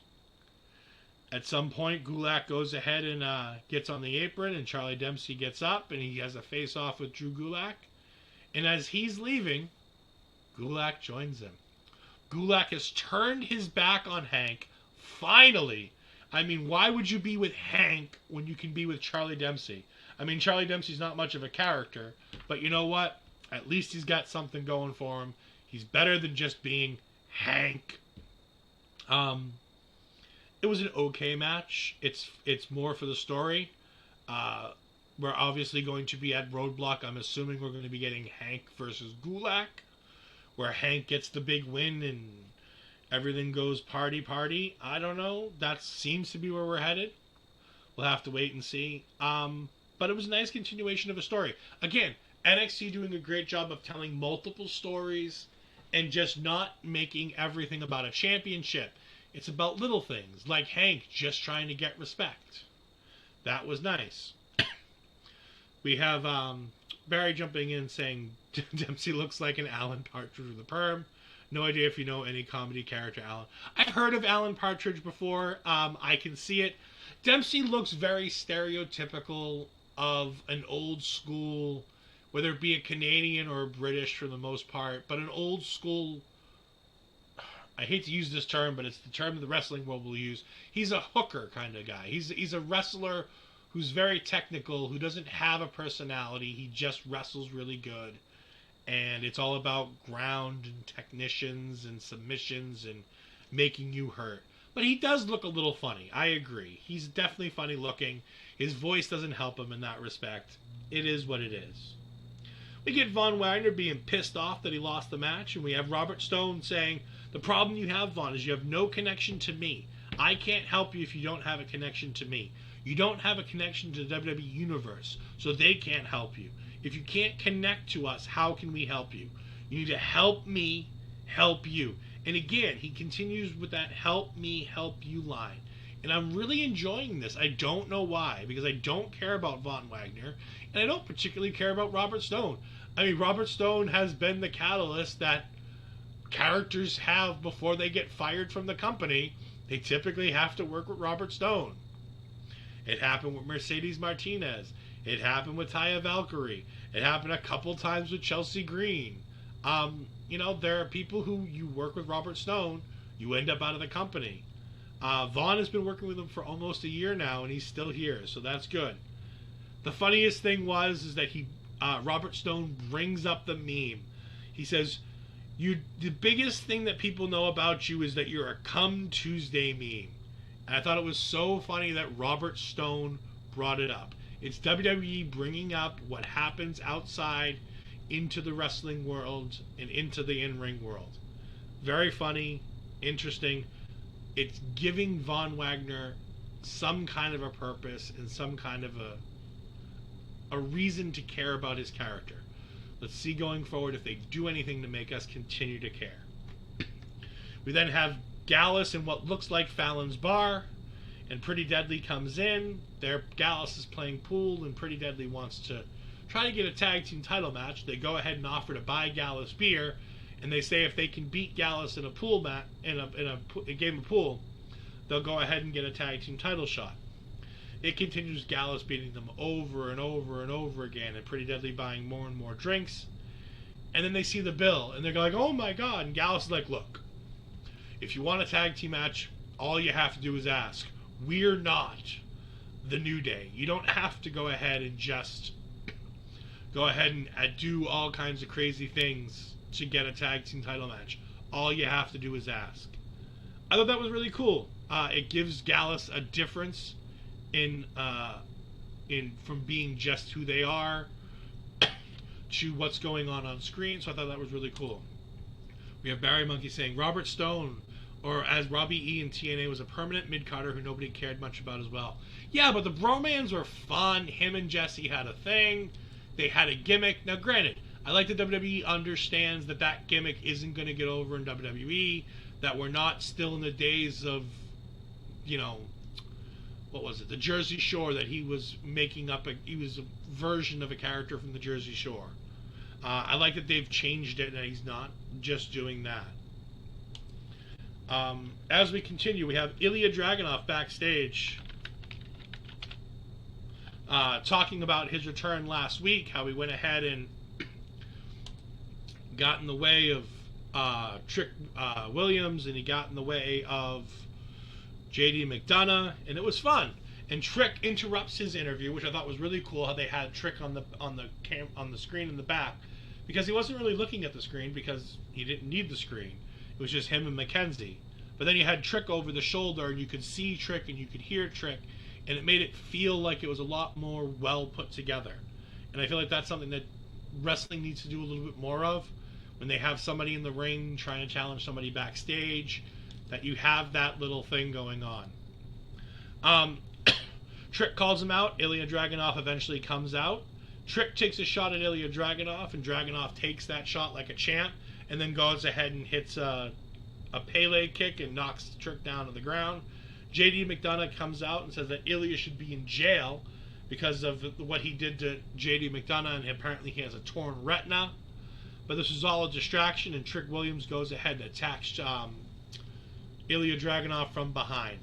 At some point, Gulak goes ahead and gets on the apron, and Charlie Dempsey gets up, and he has a face-off with Drew Gulak. And as he's leaving, Gulak joins him. Gulak has turned his back on Hank. Finally. I mean, why would you be with Hank when you can be with Charlie Dempsey? I mean, Charlie Dempsey's not much of a character, but you know what? At least he's got something going for him. He's better than just being Hank. It was an okay match. It's more for the story. We're obviously going to be at Roadblock. I'm assuming we're going to be getting Hank versus Gulak, where Hank gets the big win and everything goes party. I don't know. That seems to be where we're headed. We'll have to wait and see. But it was a nice continuation of a story. Again, NXT doing a great job of telling multiple stories and just not making everything about a championship. It's about little things, like Hank just trying to get respect. That was nice. We have Barry jumping in saying Dempsey looks like an Alan Partridge with a perm. No idea if you know any comedy character, Alan. I've heard of Alan Partridge before. I can see it. Dempsey looks very stereotypical of an old school, whether it be a Canadian or a British for the most part, but an old school, I hate to use this term, but it's the term the wrestling world will use. He's a hooker kind of guy. He's a wrestler who's very technical, who doesn't have a personality. He just wrestles really good. And it's all about ground and technicians and submissions and making you hurt. But he does look a little funny. I agree. He's definitely funny looking. His voice doesn't help him in that respect. It is what it is. We get Von Wagner being pissed off that he lost the match. And we have Robert Stone saying, the problem you have, Von, is you have no connection to me. I can't help you if you don't have a connection to me. You don't have a connection to the WWE Universe, so they can't help you. If you can't connect to us, how can we help you? You need to help me help you. And again, he continues with that help me help you line. And I'm really enjoying this. I don't know why, because I don't care about Von Wagner, and I don't particularly care about Robert Stone. I mean, Robert Stone has been the catalyst that characters have before they get fired from the company. They typically have to work with Robert Stone. It happened with Mercedes Martinez. It happened with Taya Valkyrie. It happened a couple times with Chelsea Green. There are people who you work with Robert Stone, you end up out of the company. Vaughn has been working with him for almost a year now, and he's still here, so that's good. The funniest thing is that Robert Stone brings up the meme. He says, the biggest thing that people know about you is that you're a Come Tuesday meme. And I thought it was so funny that Robert Stone brought it up. It's WWE bringing up what happens outside into the wrestling world and into the in-ring world. Very funny, interesting. It's giving Von Wagner some kind of a purpose and some kind of a reason to care about his character. Let's see going forward if they do anything to make us continue to care. We then have Gallus in what looks like Fallon's bar, and Pretty Deadly comes in. Gallus is playing pool, and Pretty Deadly wants to try to get a tag team title match. They go ahead and offer to buy Gallus beer, and they say if they can beat Gallus in a pool in a game of pool, they'll go ahead and get a tag team title shot. It continues, Gallus beating them over and over and over again, and Pretty Deadly buying more and more drinks. And then they see the bill, and they're like, oh my god, and Gallus is like, look, if you want a tag team match, all you have to do is ask. We're not the New Day. You don't have to go ahead and just go ahead and do all kinds of crazy things to get a tag team title match. All you have to do is ask. I thought that was really cool. It gives Gallus a difference in from being just who they are to what's going on screen. So I thought that was really cool. We have Barry Monkey saying Robert Stone, or as Robbie E in TNA, was a permanent mid-carder who nobody cared much about as well. Yeah, but the bromans were fun. Him and Jesse had a thing. They had a gimmick. Now, granted, I like that WWE understands that gimmick isn't going to get over in WWE, that we're not still in the days of, what was it? The Jersey Shore, that he was making up he was a version of a character from the Jersey Shore. I like that they've changed it, and he's not just doing that. As we continue, we have Ilya Dragunov backstage talking about his return last week, how he went ahead and got in the way of Trick Williams, and he got in the way of JD McDonough, and it was fun. And Trick interrupts his interview, which I thought was really cool. How they had Trick on the screen in the back, because he wasn't really looking at the screen because he didn't need the screen. It was just him and Mackenzie. But then you had Trick over the shoulder, and you could see Trick and you could hear Trick, and it made it feel like it was a lot more well put together. And I feel like that's something that wrestling needs to do a little bit more of. When they have somebody in the ring trying to challenge somebody backstage, that you have that little thing going on. Trick calls him out. Ilya Dragunov eventually comes out. Trick takes a shot at Ilya Dragunov, and Dragunov takes that shot like a champ, and then goes ahead and hits a Pele kick and knocks Trick down to the ground. JD McDonough comes out and says that Ilya should be in jail because of what he did to JD McDonough, and apparently he has a torn retina. But this is all a distraction, and Trick Williams goes ahead and attacks Ilya Dragunov from behind.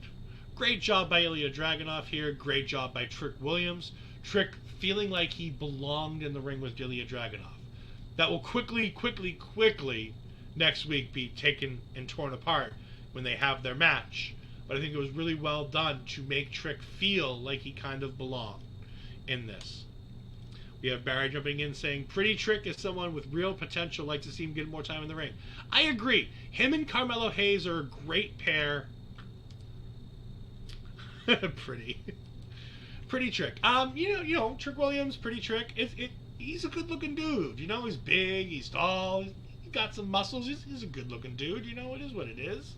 Great job by Ilya Dragunov here. Great job by Trick Williams. Trick feeling like he belonged in the ring with Ilya Dragunov. That will quickly next week be taken and torn apart when they have their match. But I think it was really well done to make Trick feel like he kind of belonged in this. We have Barry jumping in saying, Pretty Trick is someone with real potential. Like to see him get more time in the ring. I agree. Him and Carmelo Hayes are a great pair. Pretty Trick. You know, Trick Williams, Pretty Trick. He's a good-looking dude. You know, he's big, he's tall, he's got some muscles. He's a good-looking dude. You know, it is what it is.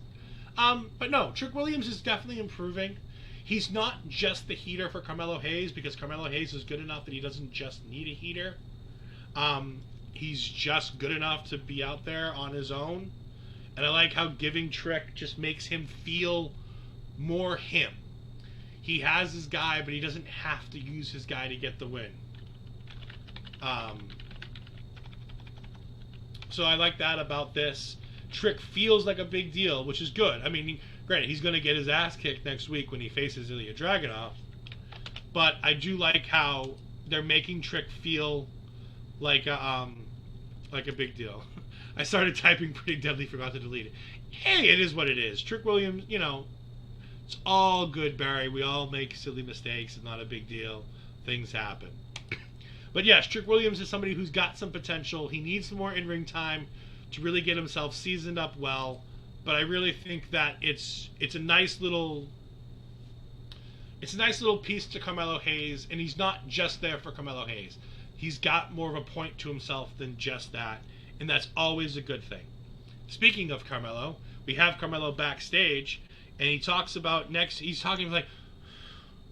But no, Trick Williams is definitely improving. He's not just the heater for Carmelo Hayes, because Carmelo Hayes is good enough that he doesn't just need a heater. He's just good enough to be out there on his own. And I like how giving Trick just makes him feel more him. He has his guy, but he doesn't have to use his guy to get the win. So I like that about this. Trick feels like a big deal, which is good. I mean, granted, he's going to get his ass kicked next week when he faces Ilya Dragunov. But I do like how they're making Trick feel like a big deal. I started typing Pretty Deadly, forgot to delete it. Hey, it is what it is. Trick Williams, you know, it's all good, Barry. We all make silly mistakes. It's not a big deal. Things happen. But yes, Trick Williams is somebody who's got some potential. He needs some more in-ring time to really get himself seasoned up well. But I really think that it's a nice little piece to Carmelo Hayes, and he's not just there for Carmelo Hayes. He's got more of a point to himself than just that, and that's always a good thing. Speaking of Carmelo, we have Carmelo backstage, and he talks about he's talking like,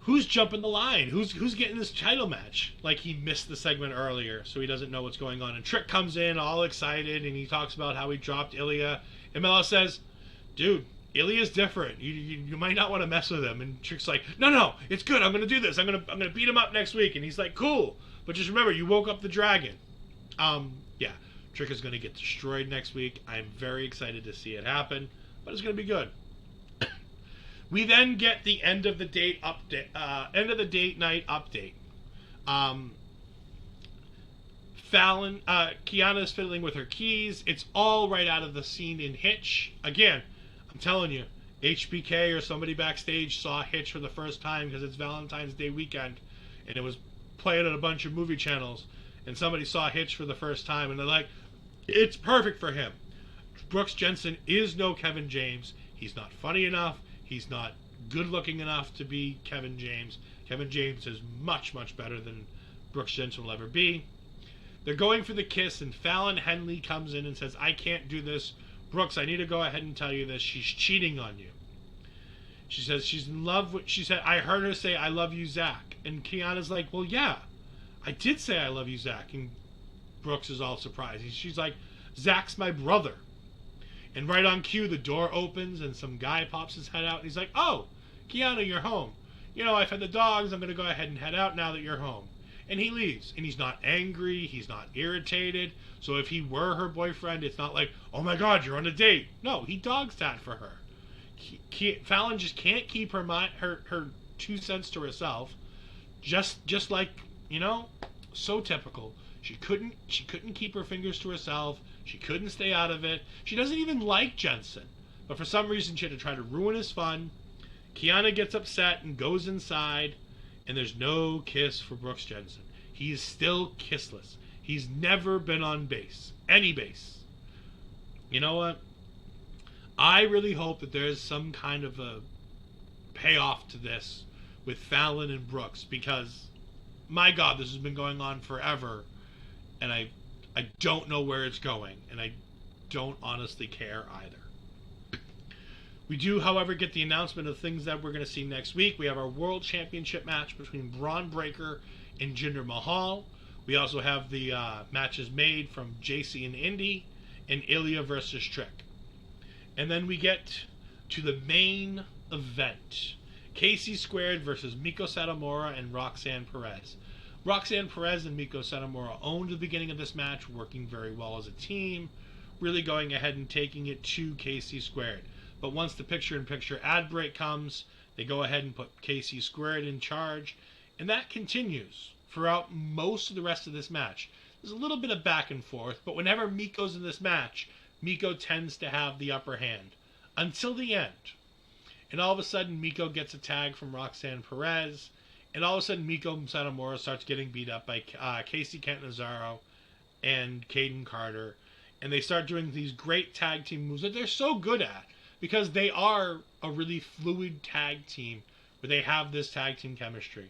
who's jumping the line? Who's getting this title match? Like he missed the segment earlier, so he doesn't know what's going on. And Trick comes in all excited, and he talks about how he dropped Ilya. And Melo says, dude, Ilya's different. You might not want to mess with him. And Trick's like, no, it's good. I'm going to do this. I'm gonna beat him up next week. And he's like, cool. But just remember, you woke up the dragon. Yeah, Trick is going to get destroyed next week. I'm very excited to see it happen, but it's going to be good. We then get the end of the date night update. Kiana's fiddling with her keys. It's all right out of the scene in Hitch. Again, I'm telling you, HBK or somebody backstage saw Hitch for the first time because it's Valentine's Day weekend, and it was playing on a bunch of movie channels, and somebody saw Hitch for the first time, and they're like, it's perfect for him. Brooks Jensen is no Kevin James. He's not funny enough. He's not good-looking enough to be Kevin James. Kevin James is much, much better than Brooks Jensen will ever be. They're going for the kiss, and Fallon Henley comes in and says, I can't do this. Brooks, I need to go ahead and tell you this. She's cheating on you. She says she's in love with... She said, I heard her say, I love you, Zach. And Kiana's like, well, yeah, I did say I love you, Zach. And Brooks is all surprised. She's like, Zach's my brother. And right on cue, the door opens, and some guy pops his head out. And he's like, oh, Kiana, you're home. You know, I fed the dogs. I'm going to go ahead and head out now that you're home. And he leaves. And he's not angry. He's not irritated. So if he were her boyfriend, it's not like, oh, my God, you're on a date. No, he dog sat for her. Fallon just can't keep her 2 cents to herself. Just like, you know, so typical. She couldn't keep her fingers to herself. She couldn't stay out of it. She doesn't even like Jensen. But for some reason, she had to try to ruin his fun. Kiana gets upset and goes inside, and there's no kiss for Brooks Jensen. He is still kissless. He's never been on base. Any base. You know what? I really hope that there's some kind of a payoff to this with Fallon and Brooks, because, my God, this has been going on forever, and I don't know where it's going, and I don't honestly care either. We do, however, get the announcement of things that we're going to see next week. We have our World Championship match between Braun Breaker and Jinder Mahal. We also have the matches made from JC and Indy and Ilya versus Trick. And then we get to the main event. KC Squared versus Meiko Satomura and Roxanne Perez. Roxanne Perez and Meiko Satomura owned the beginning of this match, working very well as a team, really going ahead and taking it to KC Squared. But once the picture-in-picture ad break comes, they go ahead and put KC Squared in charge, and that continues throughout most of the rest of this match. There's a little bit of back and forth, but whenever Meiko's in this match, Meiko tends to have the upper hand until the end. And all of a sudden, Meiko gets a tag from Roxanne Perez, and all of a sudden, Meiko Satomura starts getting beat up by Casey Catanzaro and Caden Carter, and they start doing these great tag team moves that they're so good at, because they are a really fluid tag team where they have this tag team chemistry.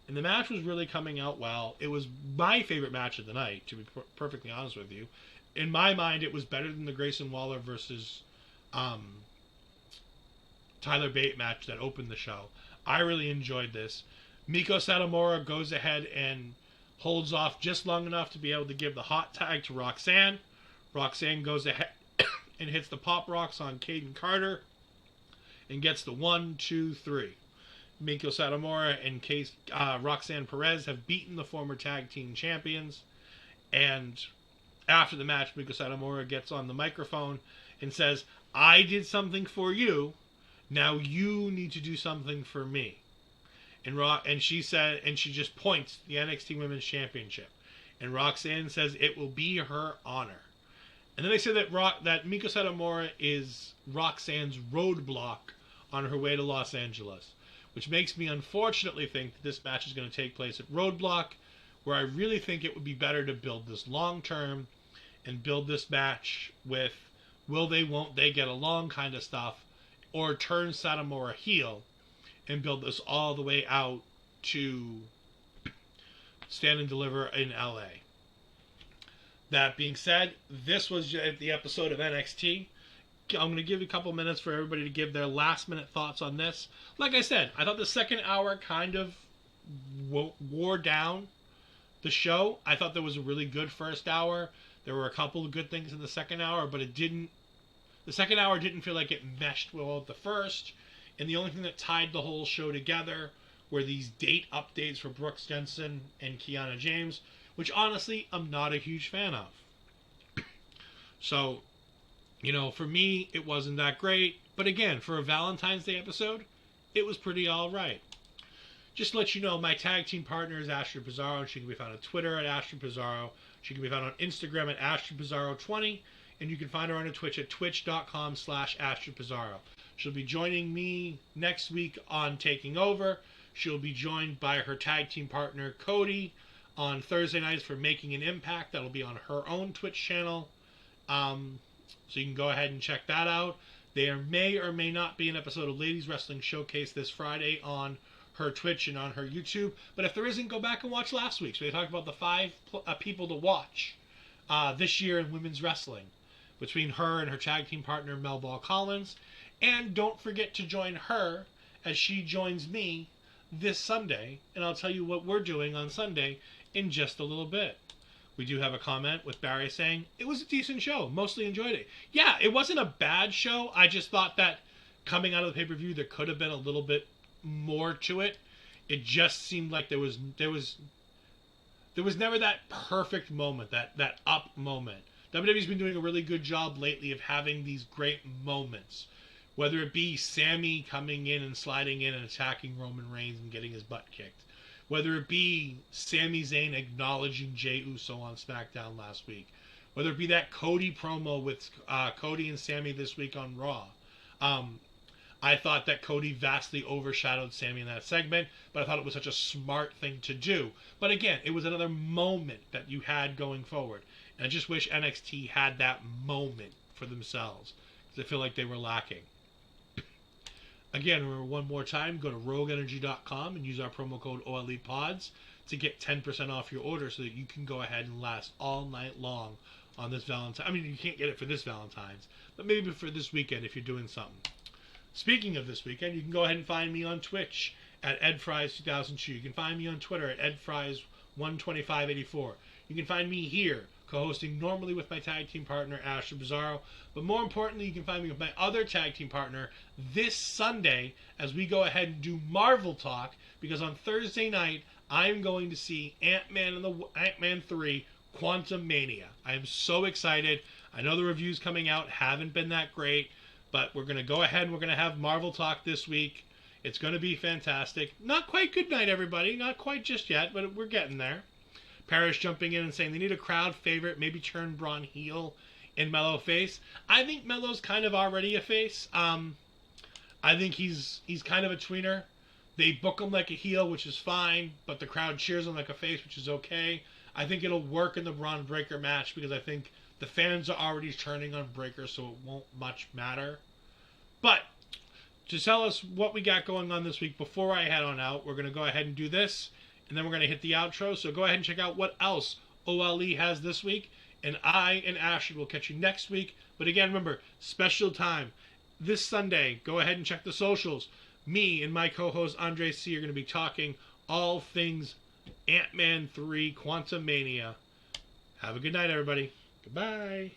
And the match was really coming out well. It was my favorite match of the night, to be perfectly honest with you. In my mind, it was better than the Grayson Waller versus Tyler Bate match that opened the show. I really enjoyed this. Meiko Satomura goes ahead and holds off just long enough to be able to give the hot tag to Roxanne. Roxanne goes ahead and hits the pop rocks on Caden Carter and gets the 1, 2, 3. Meiko Satomura and Roxanne Perez have beaten the former tag team champions, and after the match, Meiko Satomura gets on the microphone and says, "I did something for you, now you need to do something for me." And she just points the NXT Women's Championship, and Roxanne says it will be her honor. And then they say that Meiko Satomura is Roxanne's roadblock on her way to Los Angeles, which makes me unfortunately think that this match is going to take place at Roadblock, where I really think it would be better to build this long term and build this match with will they, won't they get along kind of stuff, or turn Satomura heel and build this all the way out to Stand and Deliver in LA. That being said, this was the episode of NXT. I'm going to give you a couple minutes for everybody to give their last minute thoughts on this. Like I said, I thought the second hour kind of wore down the show. I thought there was a really good first hour. There were a couple of good things in the second hour, but the second hour didn't feel like it meshed well with the first. And the only thing that tied the whole show together were these date updates for Brooks Jensen and Kiana James, which honestly I'm not a huge fan of. So, for me, it wasn't that great. But again, for a Valentine's Day episode, it was pretty alright. Just to let you know, my tag team partner is Astrid Pizarro. She can be found on Twitter at Astrid Pizarro. She can be found on Instagram at Astrid Pizarro20. And you can find her on Twitch at twitch.com/Astrid Pizarro. She'll be joining me next week on Taking Over. She'll be joined by her tag team partner, Cody, on Thursday nights for Making an Impact. That'll be on her own Twitch channel. So you can go ahead and check that out. There may or may not be an episode of Ladies Wrestling Showcase this Friday on her Twitch and on her YouTube. But if there isn't, go back and watch last week's. We talked about the 5 people to watch this year in women's wrestling between her and her tag team partner, Mel Ball Collins. And don't forget to join her as she joins me this Sunday. And I'll tell you what we're doing on Sunday in just a little bit. We do have a comment with Barry saying, it was a decent show. Mostly enjoyed it. Yeah, it wasn't a bad show. I just thought that coming out of the pay-per-view, there could have been a little bit more to it. It just seemed like there was never that perfect moment, that up moment. WWE's been doing a really good job lately of having these great moments. Whether it be Sammy coming in and sliding in and attacking Roman Reigns and getting his butt kicked. Whether it be Sami Zayn acknowledging Jey Uso on SmackDown last week. Whether it be that Cody promo with Cody and Sami this week on Raw. I thought that Cody vastly overshadowed Sami in that segment, but I thought it was such a smart thing to do. But again, it was another moment that you had going forward. And I just wish NXT had that moment for themselves, because I feel like they were lacking. Again, remember one more time, go to rogueenergy.com and use our promo code OLEPODS to get 10% off your order so that you can go ahead and last all night long on this Valentine. I mean, you can't get it for this Valentine's, but maybe for this weekend if you're doing something. Speaking of this weekend, you can go ahead and find me on Twitch at EdFries2002. You can find me on Twitter at EdFries12584. You can find me here, co-hosting normally with my tag team partner, Astrid Pizarro. But more importantly, you can find me with my other tag team partner this Sunday as we go ahead and do Marvel Talk, because on Thursday night, I'm going to see Ant-Man 3 Quantumania. I am so excited. I know the reviews coming out haven't been that great, but we're going to go ahead and we're going to have Marvel Talk this week. It's going to be fantastic. Not quite good night, everybody. Not quite just yet, but we're getting there. Paris jumping in and saying they need a crowd favorite, maybe turn Braun heel in Mello face. I think Mello's kind of already a face. I think he's kind of a tweener. They book him like a heel, which is fine, but the crowd cheers him like a face, which is okay. I think it'll work in the Braun Breaker match because I think the fans are already turning on Breaker, so it won't much matter. But to tell us what we got going on this week before I head on out, we're going to go ahead and do this, and then we're going to hit the outro. So go ahead and check out what else OLE has this week, and I and Ashford will catch you next week. But again, remember, special time this Sunday. Go ahead and check the socials. Me and my co-host Andre C are going to be talking all things Ant-Man 3 Quantumania. Have a good night, everybody. Goodbye.